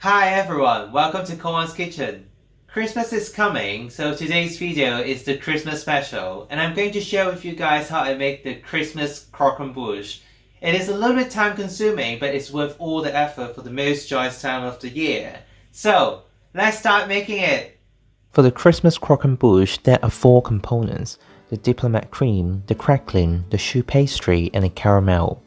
Hi everyone, welcome to Coleman's Kitchen. Christmas is coming, so today's video is the Christmas special, and I'm going to share with you guys how I make the Christmas Croquembouche. It is a little bit time consuming, but it's worth all the effort for the most joyous time of the year. So, let's start making it! For the Christmas Croquembouche, there are 4 components: the Diplomat cream, the Crackling, the Choux pastry, and the caramel.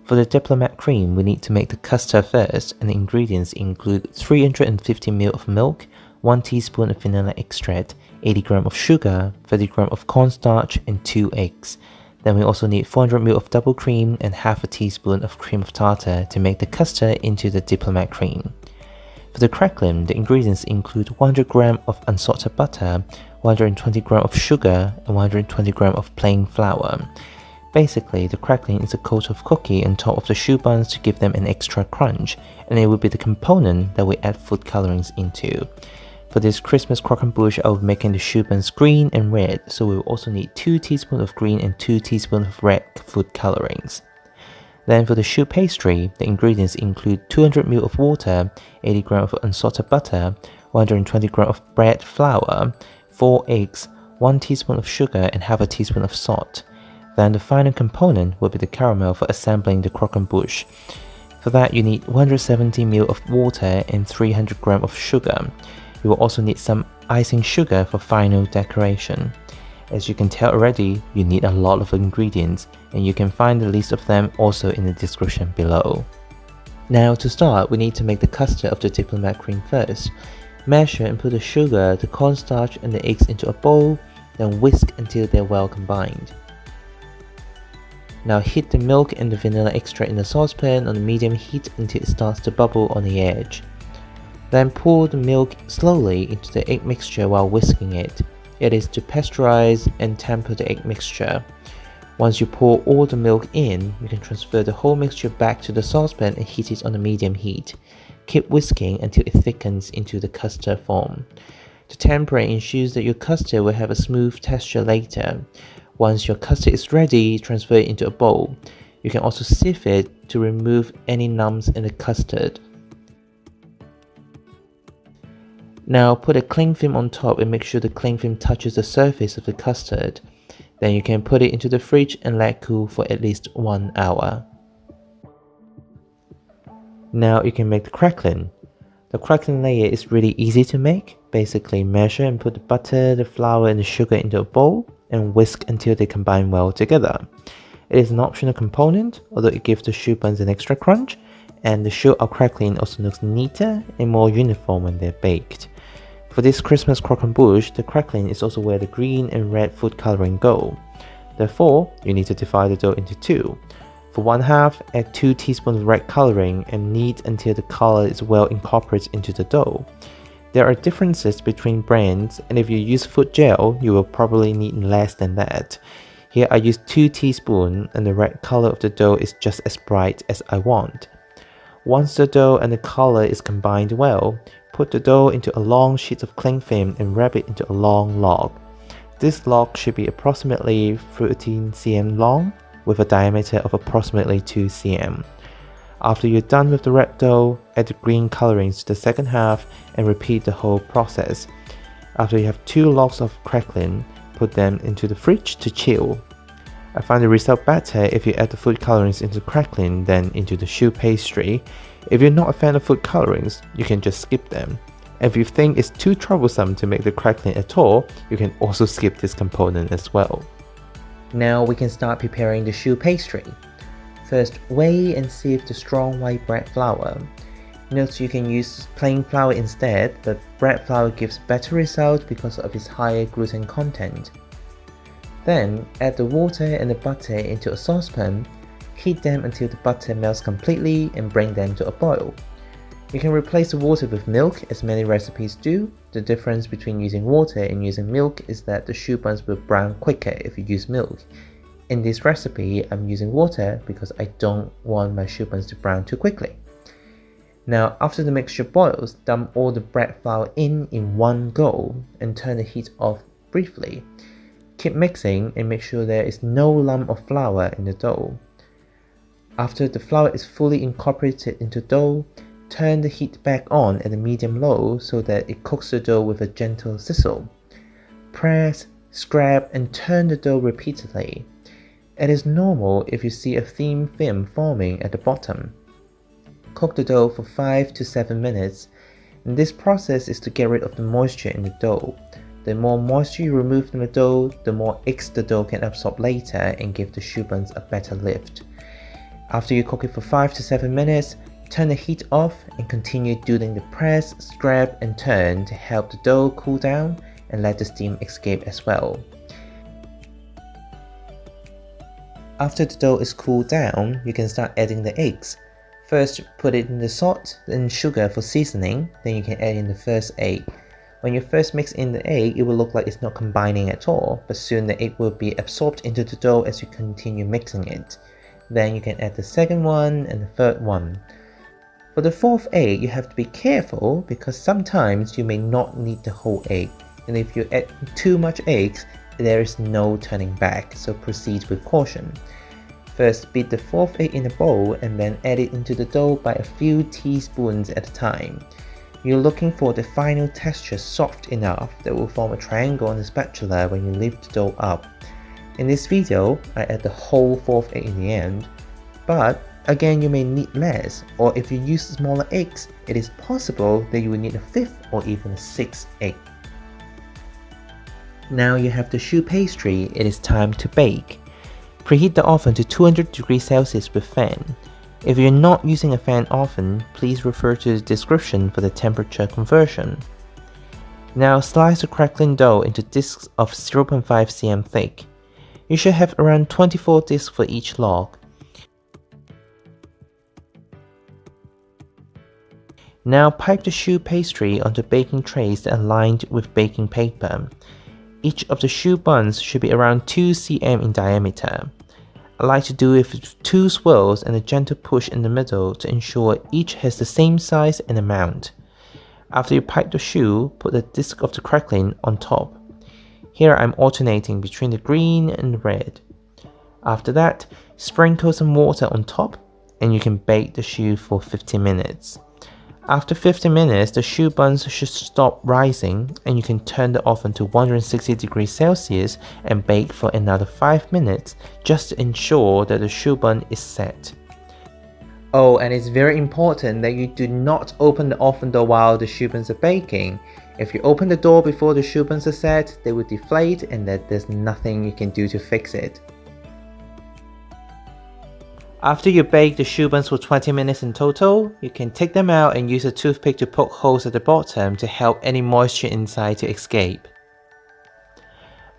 For the Diplomat cream, we need to make the custard first, and the ingredients include 350 ml of milk, 1 teaspoon of vanilla extract, 80 g of sugar, 30 g of cornstarch, and 2 eggs. Then we also need 400 ml of double cream and half a teaspoon of cream of tartar to make the custard into the Diplomat cream. For the Crackling, the ingredients include 100 g of unsalted butter, 120 g of sugar, and 120 g of plain flour. Basically, the Crackling is a coat of cookie on top of the choux buns to give them an extra crunch, and it will be the component that we add food colorings into. For this Christmas Croquembouche, I will be making the choux buns green and red, so we will also need 2 teaspoons of green and 2 teaspoons of red food colorings. Then for the choux pastry, the ingredients include 200 ml of water, 80 g of unsalted butter, 120 g of bread flour, 4 eggs, 1 teaspoon of sugar, and half a teaspoon of salt. Then the final component will be the caramel for assembling the croquembouche. For that, you need 170 ml of water and 300 g of sugar. You will also need some icing sugar for final decoration. As you can tell already, you need a lot of ingredients, and you can find the list of them also in the description below. Now to start, we need to make the custard of the Diplomat cream first. Measure and put the sugar, the cornstarch, and the eggs into a bowl, then whisk until they're well combined. Now heat the milk and the vanilla extract in the saucepan on a medium heat until it starts to bubble on the edge. Then pour the milk slowly into the egg mixture while whisking it. It is to pasteurize and temper the egg mixture. Once you pour all the milk in, you can transfer the whole mixture back to the saucepan and heat it on a medium heat. Keep whisking until it thickens into the custard form. To temper and ensure that your custard will have a smooth texture later. Once your custard is ready, transfer it into a bowl. You can also sieve it to remove any lumps in the custard. Now put a cling film on top and make sure the cling film touches the surface of the custard. Then you can put it into the fridge and let cool for at least 1 hour. Now you can make the crackling. The crackling layer is really easy to make. Basically, measure and put the butter, the flour, and the sugar into a bowl and whisk until they combine well together. It is an optional component, although it gives the choux buns an extra crunch, and the choux are crackling also looks neater and more uniform when they're baked. For this Christmas croquembouche, the crackling is also where the green and red food coloring go. Therefore, you need to divide the dough into 2. For 1 half, add 2 teaspoons of red coloring and knead until the color is well incorporated into the dough. There are differences between brands, and if you use food gel, you will probably need less than that. Here I use 2 teaspoons and the red color of the dough is just as bright as I want. Once the dough and the color is combined well, put the dough into a long sheet of cling film and wrap it into a long log. This log should be approximately 13 cm long with a diameter of approximately 2 cm. After you're done with the red dough, add the green colorings to the second half and repeat the whole process. After you have 2 logs of crackling, put them into the fridge to chill. I find the result better if you add the food colorings into crackling than into the choux pastry. If you're not a fan of food colorings, you can just skip them. If you think it's too troublesome to make the crackling at all, you can also skip this component as well. Now we can start preparing the choux pastry. First, weigh and sieve the strong white bread flour. Note you can use plain flour instead, but bread flour gives better results because of its higher gluten content. Then, add the water and the butter into a saucepan. Heat them until the butter melts completely and bring them to a boil. You can replace the water with milk, as many recipes do. The difference between using water and using milk is that the choux buns will brown quicker if you use milk. In this recipe, I'm using water because I don't want my choux buns to brown too quickly. Now, after the mixture boils, dump all the bread flour in one go and turn the heat off briefly. Keep mixing and make sure there is no lump of flour in the dough. After the flour is fully incorporated into dough, turn the heat back on at a medium-low so that it cooks the dough with a gentle sizzle. Press, scrap, and turn the dough repeatedly. It is normal if you see a thin film forming at the bottom. Cook the dough for 5 to 7 minutes, and this process is to get rid of the moisture in the dough. The more moisture you remove from the dough, the more eggs the dough can absorb later and give the choux buns a better lift. After you cook it for 5 to 7 minutes, turn the heat off and continue doing the press, scrap, and turn to help the dough cool down and let the steam escape as well. After the dough is cooled down, you can start adding the eggs. First, put it in the salt and sugar for seasoning, then you can add in the first egg. When you first mix in the egg, it will look like it's not combining at all, but soon the egg will be absorbed into the dough as you continue mixing it. Then you can add the second one and the third one. For the fourth egg, you have to be careful because sometimes you may not need the whole egg, and if you add too much eggs, there is no turning back, so proceed with caution. First, beat the fourth egg in a bowl and then add it into the dough by a few teaspoons at a time. You're looking for the final texture soft enough that will form a triangle on the spatula when you lift the dough up. In this video, I add the whole fourth egg in the end, but again you may need less, or if you use smaller eggs, it is possible that you will need a fifth or even a sixth egg. Now you have the choux pastry, it is time to bake. Preheat the oven to 200 degrees Celsius with fan. If you're not using a fan oven, please refer to the description for the temperature conversion. Now slice the crackling dough into discs of 0.5 cm thick. You should have around 24 discs for each log. Now pipe the choux pastry onto baking trays that are lined with baking paper. Each of the choux buns should be around 2 cm in diameter. I like to do it with 2 swirls and a gentle push in the middle to ensure each has the same size and amount. After you pipe the choux, put the disc of the crackling on top. Here I'm alternating between the green and the red. After that, sprinkle some water on top and you can bake the choux for 15 minutes. After 15 minutes, the choux buns should stop rising and you can turn the oven to 160 degrees Celsius and bake for another 5 minutes just to ensure that the choux bun is set. Oh, and it's very important that you do not open the oven door while the choux buns are baking. If you open the door before the choux buns are set, they will deflate and that there's nothing you can do to fix it. After you bake the choux buns for 20 minutes in total, you can take them out and use a toothpick to poke holes at the bottom to help any moisture inside to escape.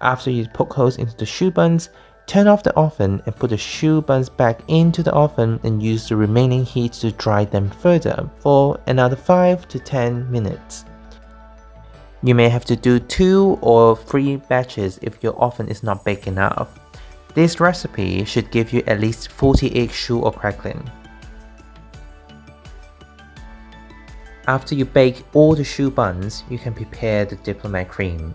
After you poke holes into the choux buns, turn off the oven and put the choux buns back into the oven and use the remaining heat to dry them further for another 5 to 10 minutes. You may have to do 2 or 3 batches if your oven is not big enough. This recipe should give you at least 40 egg choux or crackling. After you bake all the choux buns, you can prepare the Diplomat cream.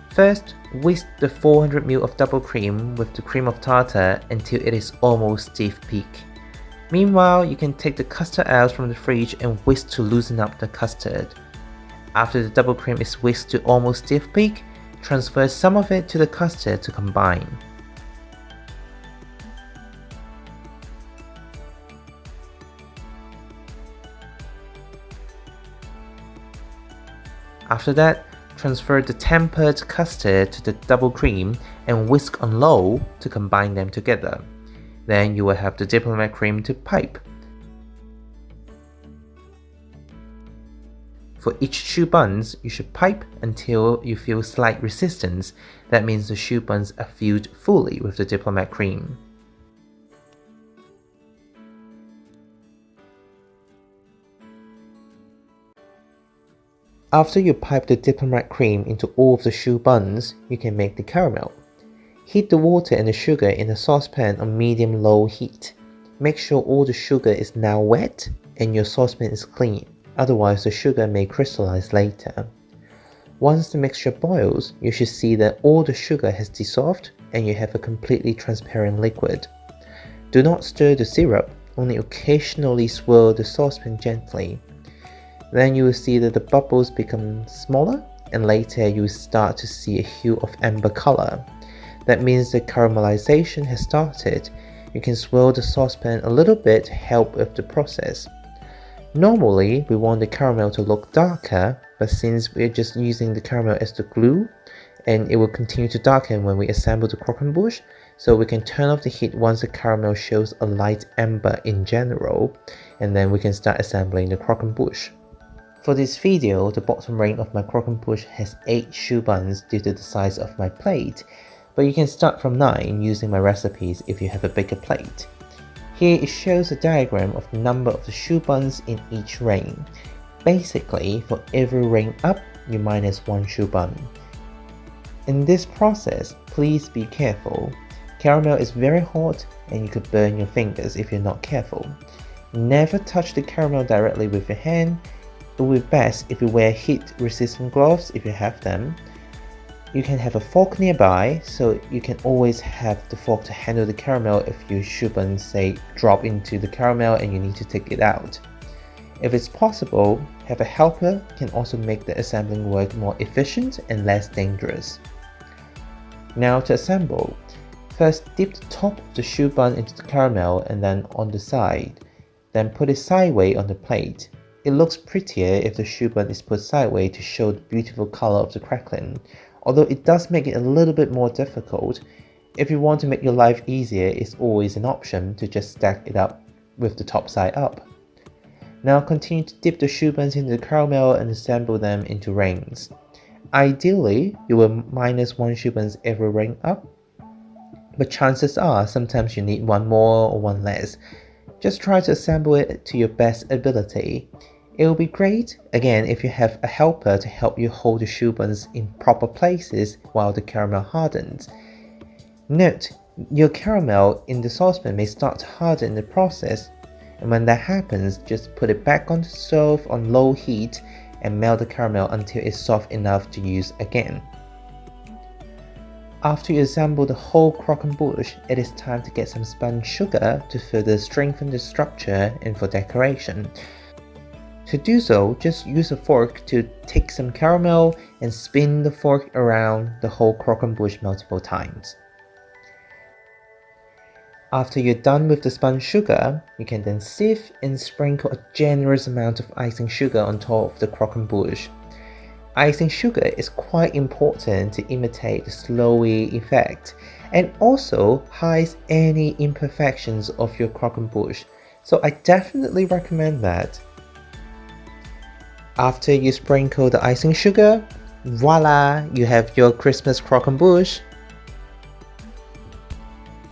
First, whisk the 400 ml of double cream with the cream of tartar until it is almost stiff peak. Meanwhile, you can take the custard out from the fridge and whisk to loosen up the custard. After the double cream is whisked to almost stiff peak, transfer some of it to the custard to combine. After that, transfer the tempered custard to the double cream and whisk on low to combine them together. Then you will have the Diplomat cream to pipe. For each choux buns, you should pipe until you feel slight resistance. That means the choux buns are filled fully with the Diplomat cream. After you pipe the Diplomat cream into all of the choux buns, you can make the caramel. Heat the water and the sugar in a saucepan on medium-low heat. Make sure all the sugar is now wet and your saucepan is clean, otherwise the sugar may crystallize later. Once the mixture boils, you should see that all the sugar has dissolved and you have a completely transparent liquid. Do not stir the syrup, only occasionally swirl the saucepan gently. Then you will see that the bubbles become smaller, and later you will start to see a hue of amber color. That means the caramelization has started. You can swirl the saucepan a little bit to help with the process. Normally, we want the caramel to look darker, but since we're just using the caramel as the glue, and it will continue to darken when we assemble the croquembouche, so we can turn off the heat once the caramel shows a light amber in general, and then we can start assembling the croquembouche. For this video, the bottom ring of my croquembouche has 8 choux buns due to the size of my plate, but you can start from 9 using my recipes if you have a bigger plate. Here it shows a diagram of the number of the choux buns in each ring. Basically, for every ring up, you minus 1 choux bun. In this process, please be careful. Caramel is very hot and you could burn your fingers if you're not careful. Never touch the caramel directly with your hand. It will be best if you wear heat-resistant gloves if you have them. You can have a fork nearby, so you can always have the fork to handle the caramel if your choux buns say drop into the caramel and you need to take it out. If it's possible, have a helper can also make the assembling work more efficient and less dangerous. Now to assemble. First dip the top of the choux bun into the caramel and then on the side. Then put it sideways on the plate. It looks prettier if the choux bun is put sideways to show the beautiful color of the crackling, although it does make it a little bit more difficult. If you want to make your life easier, it's always an option to just stack it up with the top side up. Now continue to dip the choux buns into the caramel and assemble them into rings. Ideally, you will minus 1 choux buns every ring up, but chances are sometimes you need 1 more or 1 less. Just try to assemble it to your best ability. It will be great, again, if you have a helper to help you hold the choux buns in proper places while the caramel hardens. Note, your caramel in the saucepan may start to harden in the process, and when that happens, just put it back on the stove on low heat and melt the caramel until it's soft enough to use again. After you assemble the whole croquembouche, it is time to get some spun sugar to further strengthen the structure and for decoration. To do so, just use a fork to take some caramel and spin the fork around the whole croquembouche multiple times. After you're done with the spun sugar, you can then sieve and sprinkle a generous amount of icing sugar on top of the croquembouche. Icing sugar is quite important to imitate the slowy effect and also hides any imperfections of your croquembouche, so I definitely recommend that. After you sprinkle the icing sugar, voila, you have your Christmas croquembouche.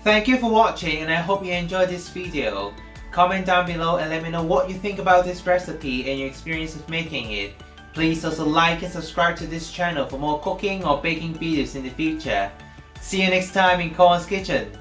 Thank you for watching and I hope you enjoyed this video. Comment down below and let me know what you think about this recipe and your experience of making it. Please also like and subscribe to this channel for more cooking or baking videos in the future. See you next time in Cohen's Kitchen.